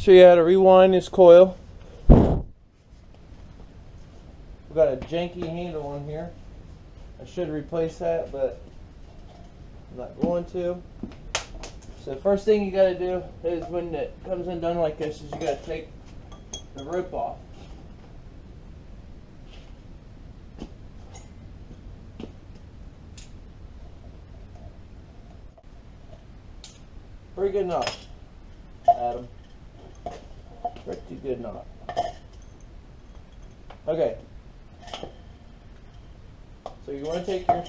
show you how to rewind this coil. We've got a janky handle on here. I should replace that, but I'm not going to. So the first thing you got to do is, when it comes undone like this, is you got to take the rope off. Pretty good knot, Adam. Pretty good knot. Okay. So you want to take your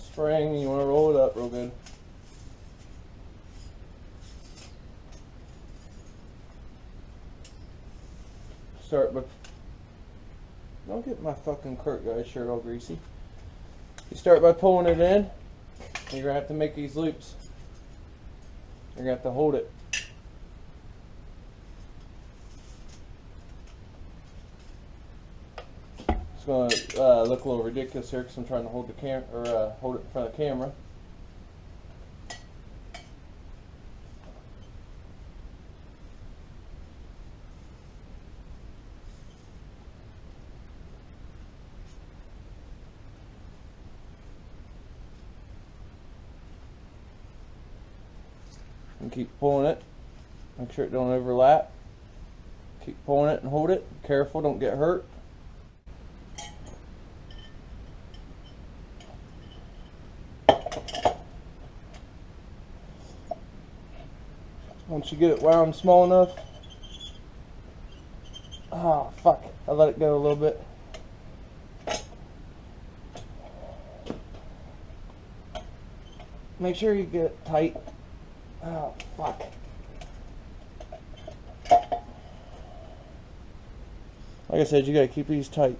spring and you want to roll it up real good. Start by, don't get my fucking Kurt guy shirt all greasy. You start by pulling it in. You're going to have to make these loops. You're going to have to hold it. It's going to look a little ridiculous here because I'm trying to hold the hold it in front of the camera. And keep pulling it. Make sure it don't overlap. Keep pulling it and hold it. Careful, don't get hurt. Once you get it wound small enough. Oh fuck, I let it go a little bit. Make sure you get it tight. Oh, fuck. Like I said, you gotta keep these tight.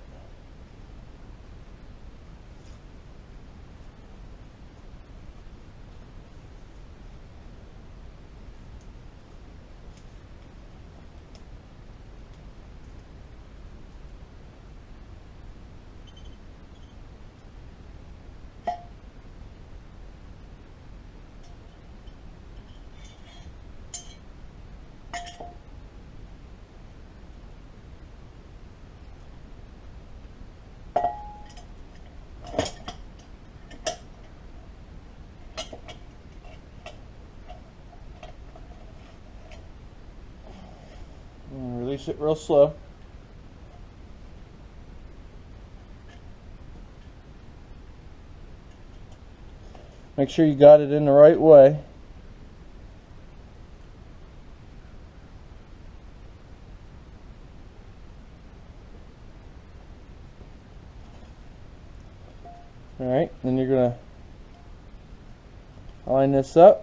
Release it real slow. Make sure you got it in the right way. Alright, then you're going to line this up.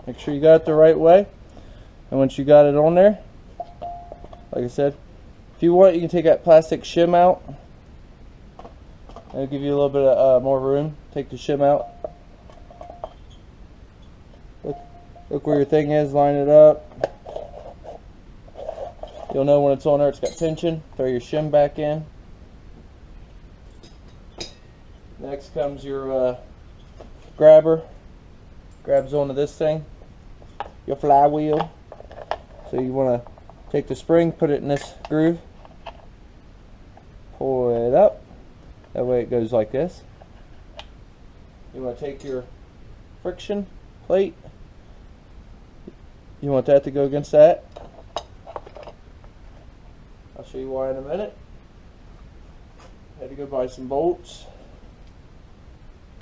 Make sure you got it the right way, and once you got it on there, like I said, if you want, you can take that plastic shim out. It'll give you a little bit of more room. Take the shim out. Look where your thing is, line it up. You'll know when it's on there, it's got tension. Throw your shim back in. Next comes your grabber. Grabs onto this thing, your flywheel. So you want to take the spring, put it in this groove, pull it up. That way it goes like this. You want to take your friction plate. You want that to go against that. I'll show you why in a minute. Had to go buy some bolts.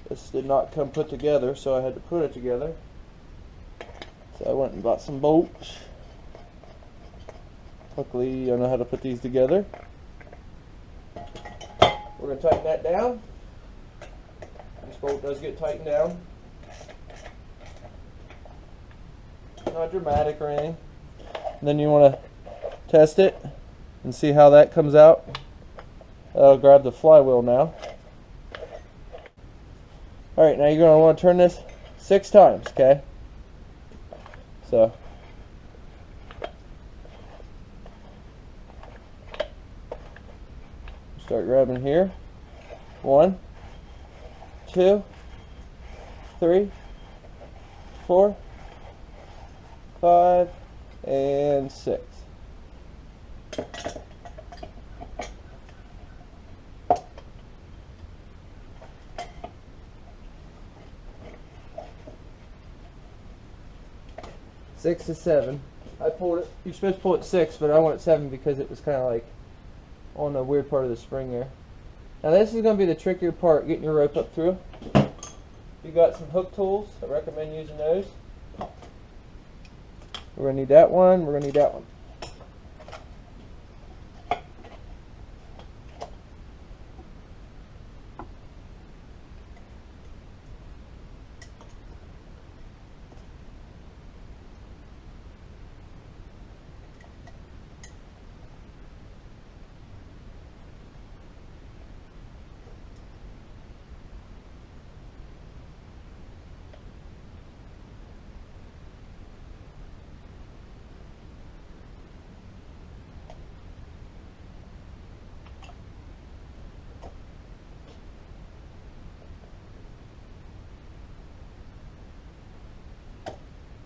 This did not come put together, so I had to put it together. So I went and bought some bolts. Luckily, I know how to put these together. We're going to tighten that down. This bolt does get tightened down. Not dramatic or anything. And then you want to test it and see how that comes out. I'll grab the flywheel now. Alright, now you're going to want to turn this 6 times, okay? So start grabbing here. 1, 2, 3, 4, 5, and 6. Six to 7. I pulled it. You're supposed to pull it 6, but I went 7 because it was kind of like on the weird part of the spring there. Now this is going to be the trickier part, getting your rope up through. If you got some hook tools, I recommend using those. We're going to need that one. We're going to need that one.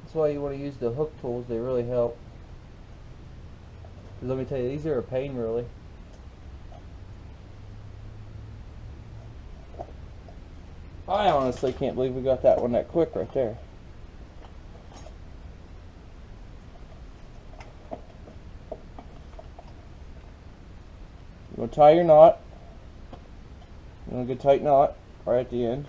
That's why you want to use the hook tools. They really help. Let me tell you, these are a pain, really. I honestly can't believe we got that one that quick right there. You're going to tie your knot. You're going to get a tight knot right at the end.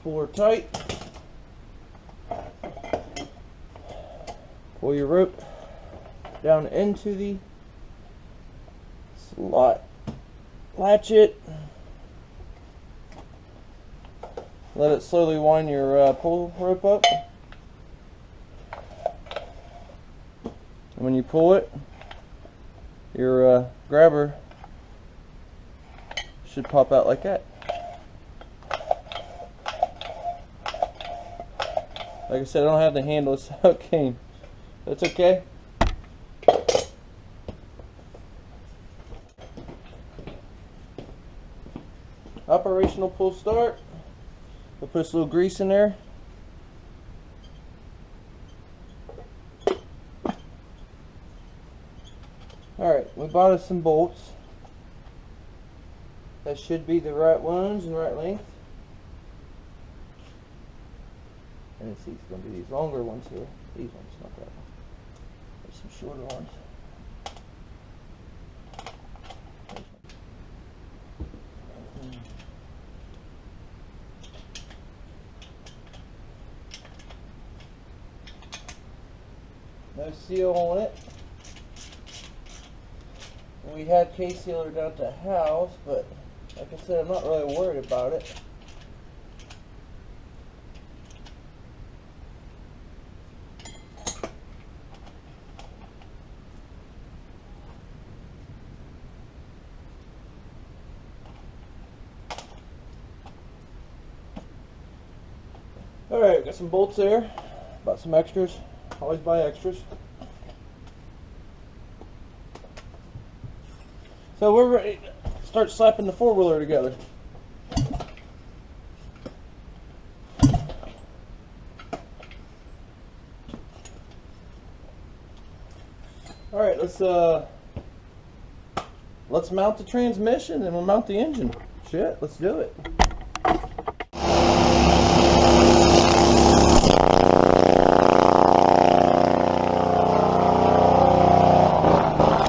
Pull her tight. Pull your rope down into the slot. Latch it. Let it slowly wind your pull rope up. And when you pull it, your grabber should pop out like that. Like I said, I don't have the handle, so it came. That's okay. Operational pull start. We'll put this little grease in there. Alright, we bought us some bolts. That should be the right ones and right length. And it's going to be these longer ones here. These ones, not that one. There's some shorter ones. No seal on it. We had K-sealer down at the house, but like I said, I'm not really worried about it. Alright, got some bolts there. Bought some extras. Always buy extras. So we're ready to start slapping the four-wheeler together. Alright, let's mount the transmission and we'll mount the engine. Shit, let's do it.